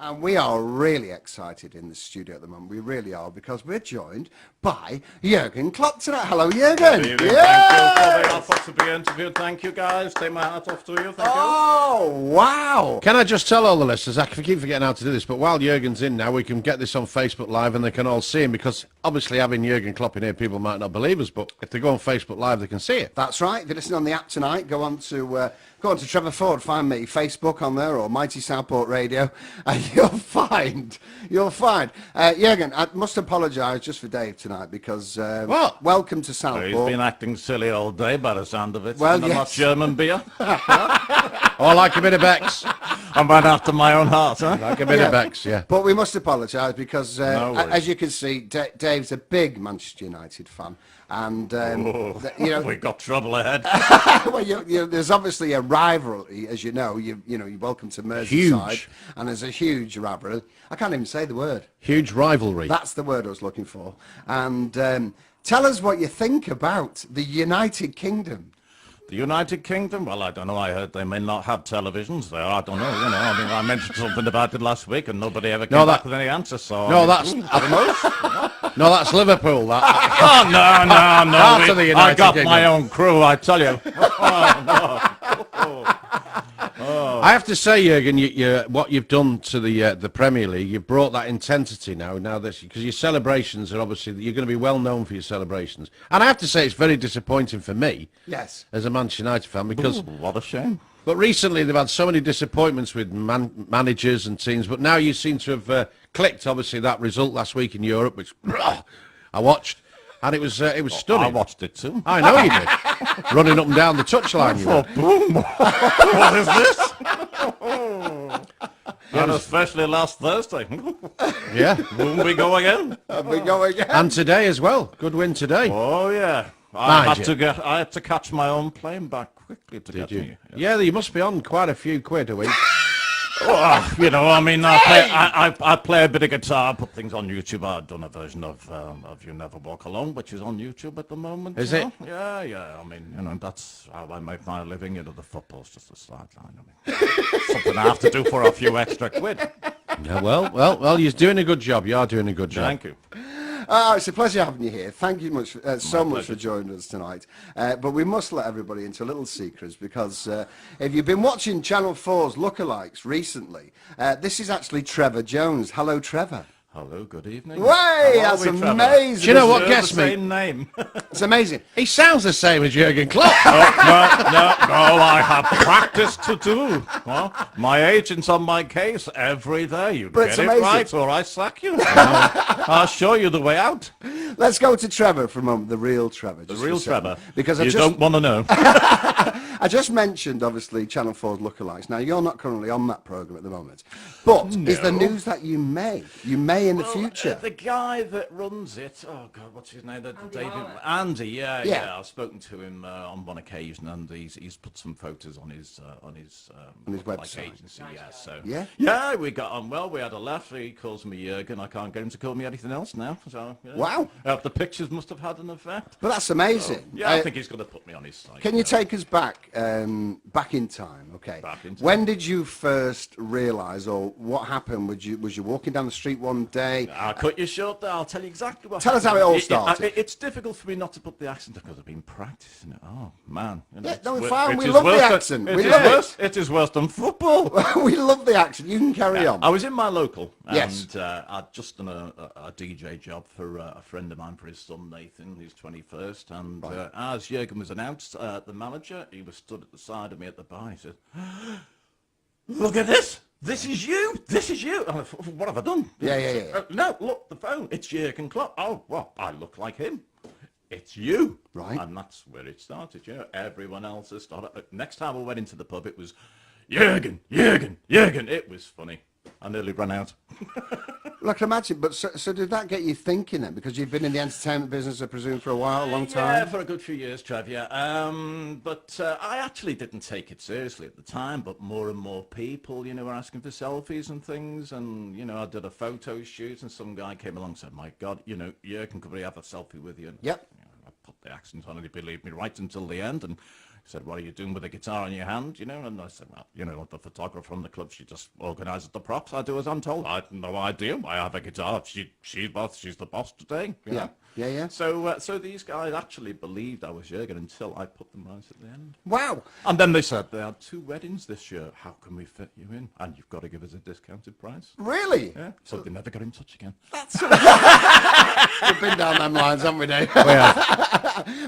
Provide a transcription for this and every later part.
And we are really excited in the studio at the moment. We really are, because we're joined by Jurgen Klopp tonight. Hello, Jurgen. Good evening. Thank you for the offer to be interviewed. Thank you, guys. Take my hat off to you. Thank you. Oh, wow. Can I just tell all the listeners, I keep forgetting how to do this, but while Jurgen's in now, we can get this on Facebook Live and they can all see him, because obviously having Jurgen Klopp in here, people might not believe us, but if they go on Facebook Live, they can see it. That's right. If you're listening on the app tonight, go on to Trevor Ford, find me, Facebook on there, or Mighty Southport Radio, and you'll find. Jurgen, I must apologise just for Dave tonight, because welcome to Southport. He's been acting silly all day by the sound of it. Well, yes. Not German beer. Oh, I like a bit of Bex. I'm right after my own heart, huh? Like a bit of Bex, yeah. But we must apologise because, No worries. as you can see, Dave's a big Manchester United fan, and We've got trouble ahead. well, there's obviously a rivalry, as you know. You're welcome to Merseyside, Huge. and there's a huge rivalry. I can't even say the word. Huge rivalry. That's the word I was looking for. And tell us what you think about the United Kingdom. The United Kingdom? Well, I don't know. I heard they may not have televisions there. I don't know. I mentioned something about it last week, and nobody ever came back with any answers. So that's Liverpool. That. Oh no! Part of the United I got Kingdom. my own crew. I tell you. I have to say, Jurgen, what you've done to the Premier League, you've brought that intensity now because your celebrations are obviously, you're going to be well known for your celebrations. And I have to say, it's very disappointing for me, Yes, as a Manchester United fan, because... Ooh, what a shame. But recently they've had so many disappointments with managers and teams, but now you seem to have clicked, obviously, that result last week in Europe, which I watched. And it was stunning. I watched it too. I know you did. Running up and down the touchline. You were. Boom! What is this? And especially last Thursday. Yeah. Boom, we go again. we go again. And today as well. Good win today. Oh yeah. I had to catch my own plane back quickly to get me. Yeah, you must be on quite a few quid a week. Well, I play a bit of guitar, put things on YouTube. I've done a version of You Never Walk Alone, which is on YouTube at the moment. Is it? Yeah. I mean, that's how I make my living. The football's just a sideline. Something I have to do for a few extra quid. Yeah, well, you're doing a good job. You are doing a good job. Thank you. It's a pleasure having you here. Thank you so much for joining us tonight. But we must let everybody into a little secret, because if you've been watching Channel 4's Lookalikes recently, this is actually Trevor Jones. Hello, Trevor. Hello, good evening. Way, that's amazing. Do you know what They're gets the me? same name. It's amazing. He sounds the same as Jurgen Klopp. No, I have practice to do. Well, my agent's on my case every day. You But get it's it amazing. right or I sack you. I'll show you the way out. Let's go to Trevor for a moment, the real Trevor. The real Trevor. Because you don't want to know. I just mentioned, obviously, Channel 4's Lookalikes. Now, you're not currently on that programme at the moment. But is the news that you may in the future? The guy that runs it, oh God, what's his name? Andy, yeah. I've spoken to him on one occasion, and he's put some photos on his website. agency. Yeah, so Yeah? we got on well. We had a laugh. He calls me Jurgen. I can't get him to call me anything else now. So yeah. Wow. The pictures must have had an effect. But that's amazing. I think he's going to put me on his site. Can you take us back in time? Okay. Back in time. When did you first realise, or what happened? Was you walking down the street one day? I'll cut you short there. I'll tell you exactly what Tell us happened. how it all started. It's difficult for me not to put the accent because I've been practicing it. Oh, man. Yeah, no, we're fine. We love the accent. We love it. It is worse than football. We love the accent. You can carry on. I was in my local, Yes. and I'd just done a DJ job for a friend of mine for his son, Nathan, his 21st, and as Jurgen was announced, the manager, he was stood at the side of me at the bar. He said, "Look at this! This is you! This is you!" And I thought, what have I done? Yeah. No, look, the phone. It's Jurgen Klopp. Oh, well, I look like him. It's you. Right. And that's where it started, Everyone else has started. Next time I went into the pub, it was Jurgen. It was funny. I nearly ran out. Well, I can imagine. But so did that get you thinking then? Because you've been in the entertainment business, I presume, for a while, a long time? Yeah, for a good few years, Trev, yeah. But I actually didn't take it seriously at the time, but more and more people, were asking for selfies and things. And, I did a photo shoot, and some guy came along and said, "My God, Jurgen, could we have a selfie with you?" And, Yep. I put the accent on, and he believed me right until the end. And said, what are you doing with the guitar in your hand, you know? And I said, well, you know, the photographer from the club, she just organises the props. I do as I'm told. I had no idea why I have a guitar. She's the boss today. You know? Yeah. So these guys actually believed I was Jurgen until I put them right at the end. Wow. And then they said, they had 2 weddings this year. How can we fit you in? And you've got to give us a discounted price. Really? Yeah. So they never got in touch again. We've been down them lines, haven't we, Dave?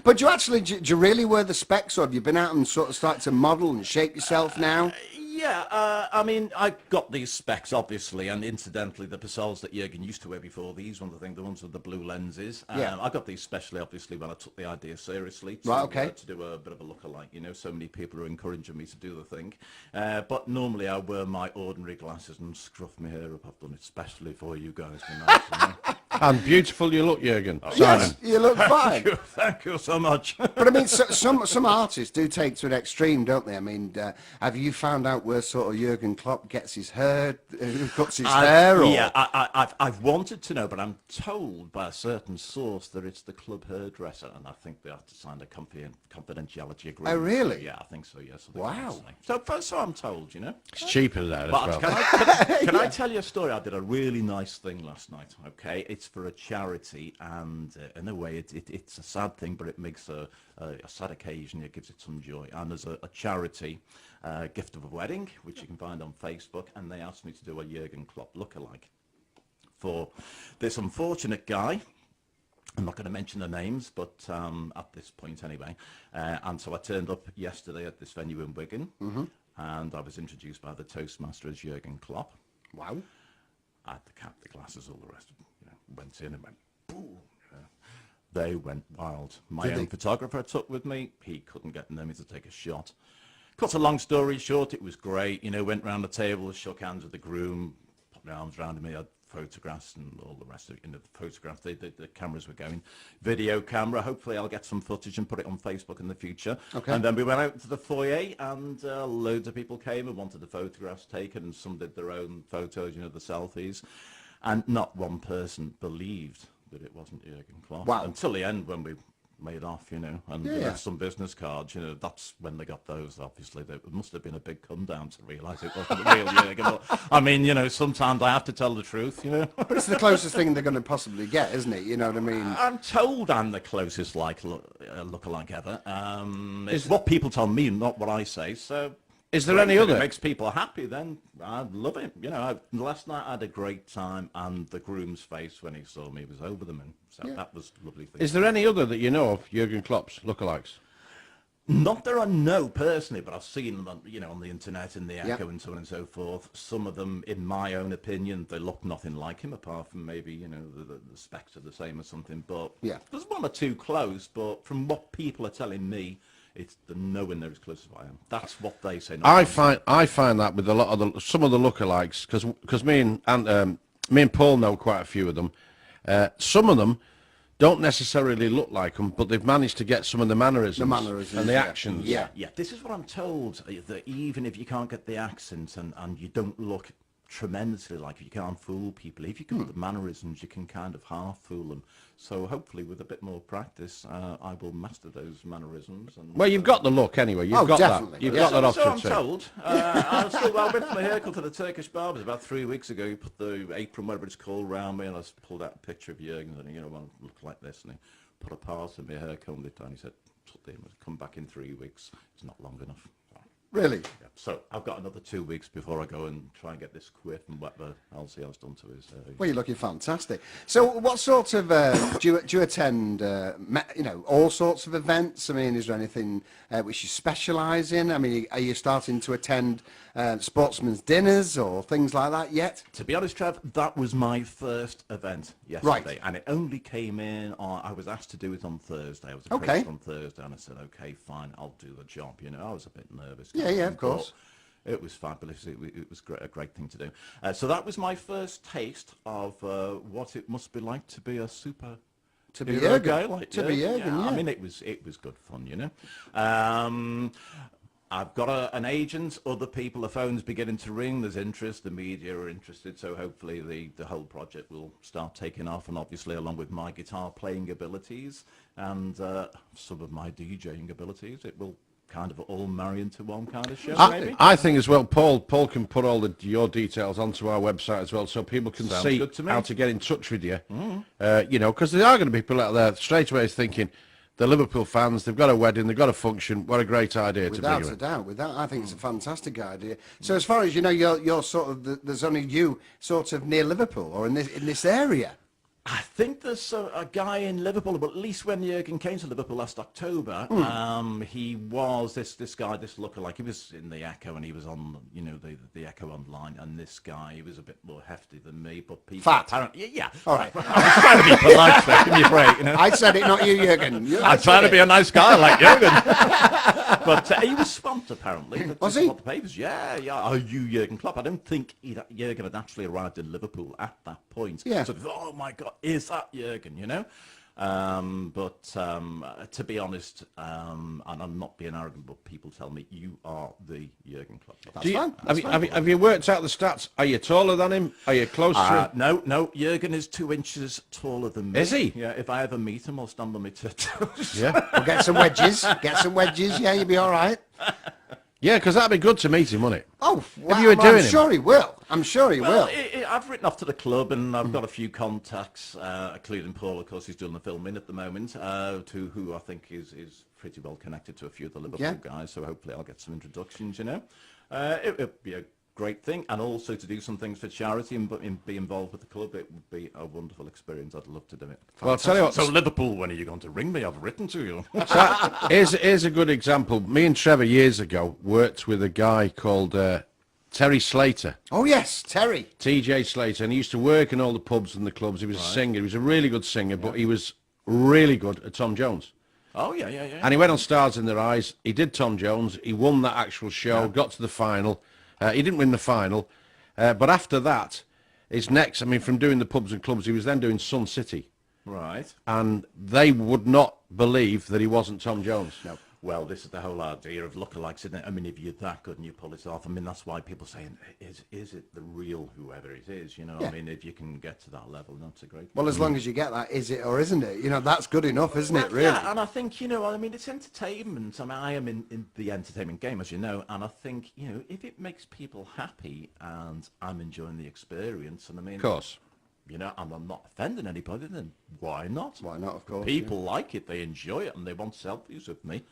But do you really wear the specs, or have you been out and sort of started to model and shape yourself now? Yeah, I mean, I got these specs, obviously, and incidentally, the Passols that Jurgen used to wear before these, one of the things, the ones with the blue lenses. I got these specially, obviously, when I took the idea seriously to do a bit of a lookalike. You know, so many people are encouraging me to do the thing. But normally I wear my ordinary glasses and scruff my hair up. I've done it specially for you guys tonight. You know? And beautiful you look, Jurgen. Yes, you look fine. Thank you so much. But I mean, some artists do take to an extreme, don't they? I mean, have you found out where sort of Jurgen Klopp gets his hair, who cuts his hair? Or? Yeah, I've wanted to know, but I'm told by a certain source that it's the club hairdresser, and I think they have to sign a confidentiality agreement. Oh, really? Yeah, I think so, yes. Wow. So I'm told, you know. It's cheaper there as But well. can I tell you a story? I did a really nice thing last night, okay? It's for a charity, and in a way, it's a sad thing, but it makes a sad occasion. It gives it some joy. And there's a charity gift of a wedding, which you can find on Facebook, and they asked me to do a Jurgen Klopp lookalike for this unfortunate guy. I'm not going to mention the names, but at this point anyway. And so I turned up yesterday at this venue in Wigan, and I was introduced by the Toastmaster as Jurgen Klopp. Wow. I had the cap, the glasses, all the rest of it. You know, went in and went, boom. They went wild. My own photographer took with me. He couldn't get near me to take a shot. Cut a long story short, it was great. You know, went round the table, shook hands with the groom, put my arms around him. He had photographs and all the rest of it. You know, the photographs, the cameras were going. Video camera. Hopefully I'll get some footage and put it on Facebook in the future. Okay. And then we went out to the foyer, and loads of people came and wanted the photographs taken, and some did their own photos, you know, the selfies. And not one person believed that it wasn't Jurgen Klopp. Wow. Until the end, when we made off, you know, and we had some business cards, you know, that's when they got those, obviously. It must have been a big come down to realise it wasn't the real Jurgen. But, I mean, you know, sometimes I have to tell the truth, you know. But it's the closest thing they're going to possibly get, isn't it? You know what I mean? I'm told I'm the closest lookalike ever. It's what people tell me, not what I say, so... Is there any other? If it makes people happy, then I love it. You know, last night I had a great time, and the groom's face when he saw me was over the moon. So that was a lovely thing. Is there any other that you know of, Jurgen Klopp's lookalikes? Not that I know personally, but I've seen them, on, you know, on the internet, in the Echo and so on and so forth. Some of them, in my own opinion, they look nothing like him, apart from maybe, you know, the specs are the same or something. But there's one or two close. But from what people are telling me, it's nowhere near as close as I am. That's what they say. I find that with a lot of some of the lookalikes, because me and Paul know quite a few of them. Some of them don't necessarily look like them, but they've managed to get some of the mannerisms and the actions. Yeah. This is what I'm told, that even if you can't get the accents and you don't look tremendously like it, you can't fool people. If you got the mannerisms, you can kind of half fool them. So hopefully, with a bit more practice, I will master those mannerisms. And, well, you've got the look anyway. You've got definitely. that. You've got that option. So I'm told. I went for my haircut to the Turkish barbers about 3 weeks ago. He put the apron, whatever it's called, round me, and I pulled out a picture of Jurgen, and, you know, I want to look like this, and he put a part of my hair, combed it down. He said, "Come back in 3 weeks. It's not long enough." Really? Yeah. So I've got another 2 weeks before I go and try and get this quiff and whatever else he has done to his. Well, you're looking fantastic. So, what sort of do you attend? You know, all sorts of events. I mean, is there anything which you specialise in? I mean, are you starting to attend sportsmen's dinners or things like that yet? To be honest, Trev, that was my first event yesterday, and it only came in. I was asked to do it on Thursday. I was approached on Thursday, and I said, "Okay, fine, I'll do the job." You know, I was a bit nervous. Yeah, of course. It was fabulous. It was a great thing to do. So that was my first taste of what it must be like to be a super. To be Jurgen. I mean, it was good fun, you know. I've got an agent. Other people, the phone's beginning to ring. There's interest. The media are interested. So hopefully the whole project will start taking off. And obviously, along with my guitar playing abilities and some of my DJing abilities, it will kind of all marry into one kind of show, I, maybe. I think as well, Paul can put all your details onto our website as well, so people can Sounds see good to me. how to get in touch with you. You know, because there are going to be people out there straight away thinking, the Liverpool fans, they've got a wedding, they've got a function. What a great idea to bring Without them a in. doubt, I think it's a fantastic idea. So as far as you know, you're sort of there's only you sort of near Liverpool or in this area. I think there's a guy in Liverpool, but at least when Jurgen came to Liverpool last October, he was this guy, this lookalike. He was in the Echo, and he was on, you know, the Echo online. And this guy, he was a bit more hefty than me, but people Fat. apparently, yeah. All right. I was trying to be polite, there. Give me a break, you know. I said it, not you, Jurgen. I'm trying to be a nice guy like Jurgen. But he was swamped, apparently. Was he? The papers. Yeah. Are you Jurgen Klopp? I don't think Jurgen had actually arrived in Liverpool at that point. Yeah. So, oh my God, is that Jurgen, you know? But to be honest, and I'm not being arrogant, but people tell me you are the Jurgen Klopp. That's fine. Have you worked out the stats? Are you taller than him? Are you close to him? No, Jurgen is 2 inches taller than me. Is he? Yeah, if I ever meet him, I'll stand on my tiptoes. Yeah. We'll get some wedges. Yeah, you'll be all right. Yeah, because that'd be good to meet him, wouldn't it? Oh, wow, you were doing I'm him? sure he will. I'm sure he Well, will. I've written off to the club, and I've got a few contacts, including Paul, of course, who's doing the filming at the moment, to who I think is pretty well connected to a few of the Liverpool guys, so hopefully I'll get some introductions, you know. It'll be a great thing, and also to do some things for charity and be involved with the club. It would be a wonderful experience. I'd love to do it. Well, I'll tell you what. So Liverpool, when are you going to ring me? I've written to you. Here's a good example. Me and Trevor years ago worked with a guy called Terry Slater. Oh, yes, Terry. TJ Slater, and he used to work in all the pubs and the clubs. He was a singer. He was a really good singer, but he was really good at Tom Jones. Oh, yeah. And he went on Stars in Their Eyes. He did Tom Jones. He won that actual show, got to the final. He didn't win the final. But after that, his next, I mean, from doing the pubs and clubs, he was then doing Sun City. Right. And they would not believe that he wasn't Tom Jones. No. Well, this is the whole idea of lookalikes, isn't it? I mean, if you're that good and you pull it off, I mean, that's why people say, is it the real whoever it is? You know, Yeah. I mean, if you can get to that level, that's a great thing. Well, as long as you get that, is it or isn't it? You know, that's good enough, isn't it, really? Yeah, and I think, you know, I mean, it's entertainment. I mean, I am in the entertainment game, as you know, and I think, you know, if it makes people happy and I'm enjoying the experience, and I mean... Of course. You know, and I'm not offending anybody, then why not? Why not, of course. People like it, they enjoy it, and they want selfies with me.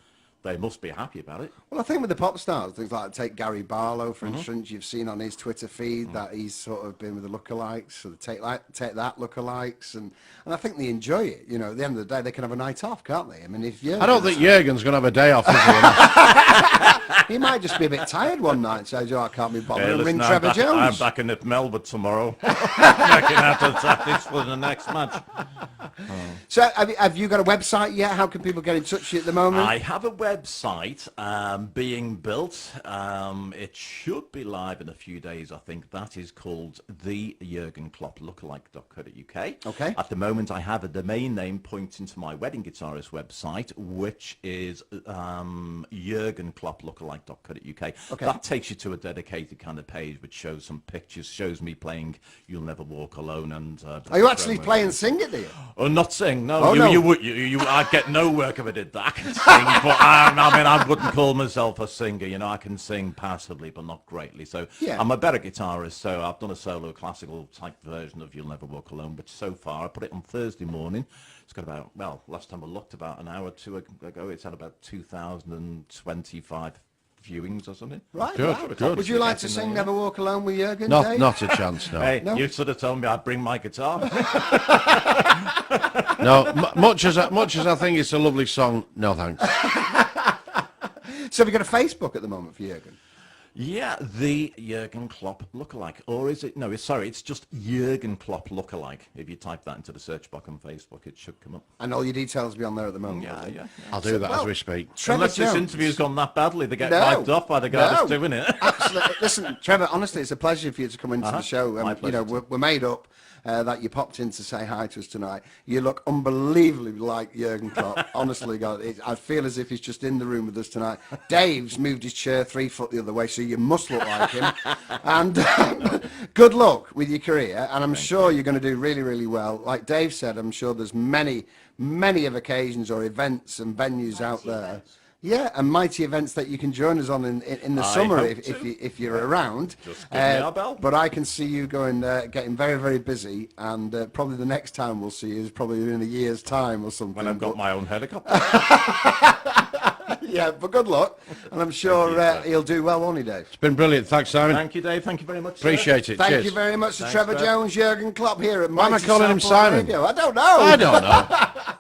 They must be happy about it. Well, I think with the pop stars, things like take Gary Barlow, for instance, you've seen on his Twitter feed that he's sort of been with the lookalikes, so take that lookalikes, and I think they enjoy it. You know, at the end of the day, they can have a night off, can't they? I mean, if I don't think Jurgen's going to have a day off, is he? he might just be a bit tired one night, so I can't be bothered. Listen, Ring I'm Trevor back, Jones. I'm back in Melbourne tomorrow. Making out of tactics for the next match. So, have you got a website yet? How can people get in touch with you at the moment? I have a website being built. It should be live in a few days, I think. That is called the Jurgen Klopp Lookalike.co.uk. Okay. At the moment, I have a domain name pointing to my wedding guitarist website, which is Jurgen Klopp Lookalike.co.uk. Okay. That takes you to a dedicated kind of page which shows some pictures, shows me playing You'll Never Walk Alone. And Are you actually playing and sing it, do you? Oh, not sing. No, Oh, no. I'd get no work if I did that. I can sing, but I mean, I wouldn't call myself a singer. You know, I can sing passably, but not greatly. So Yeah. I'm a better guitarist. So I've done a solo classical type version of You'll Never Walk Alone. But so far, I put it on Thursday morning. It's got about, well, last time I looked, about an hour or two ago, it's had about 2,025 viewings or something. Right. Good, wow. good. Would you like to sing Never Walk Alone with Jurgen, Not Dave? a chance, no. Hey, No? you sort of told me I'd bring my guitar. No, much as I think it's a lovely song, no thanks. So have you got a Facebook at the moment for Jurgen? Yeah, the Jurgen Klopp Lookalike. Or is it, no, it's just Jurgen Klopp Lookalike. If you type that into the search box on Facebook, it should come up. And all your details will be on there at the moment. will they? Yeah. I'll do that as we speak. Trevor Unless this Jones. interview's gone that badly, they get No. wiped off by the guy that's No. doing it. Absolutely. Listen, Trevor, honestly, it's a pleasure for you to come into the show. My You know, pleasure. we're made up that you popped in to say hi to us tonight. You look unbelievably like Jurgen Klopp. Honestly, God, I feel as if he's just in the room with us tonight. Dave's moved his chair 3 foot the other way, so you must look like him. And good luck with your career, and I'm sure you're going to do really, really well. Like Dave said, I'm sure there's many of occasions or events and venues out there Yeah, and mighty events that you can join us on in the I summer hope if you're around. Just give me a bell. But I can see you going getting very, very busy, and probably the next time we'll see you is probably in a year's time or something. When I've got my own helicopter. Yeah, but good luck, and I'm sure he'll do well, won't he, Dave? It's been brilliant. Thanks, Simon. Thank you, Dave. Thank you very much. Appreciate it. Thank Cheers. you very much to Thanks, Trevor Dave. Jones, Jurgen Klopp here at Why am I Mighty calling him Southport Simon? Radio. I don't know. I don't know.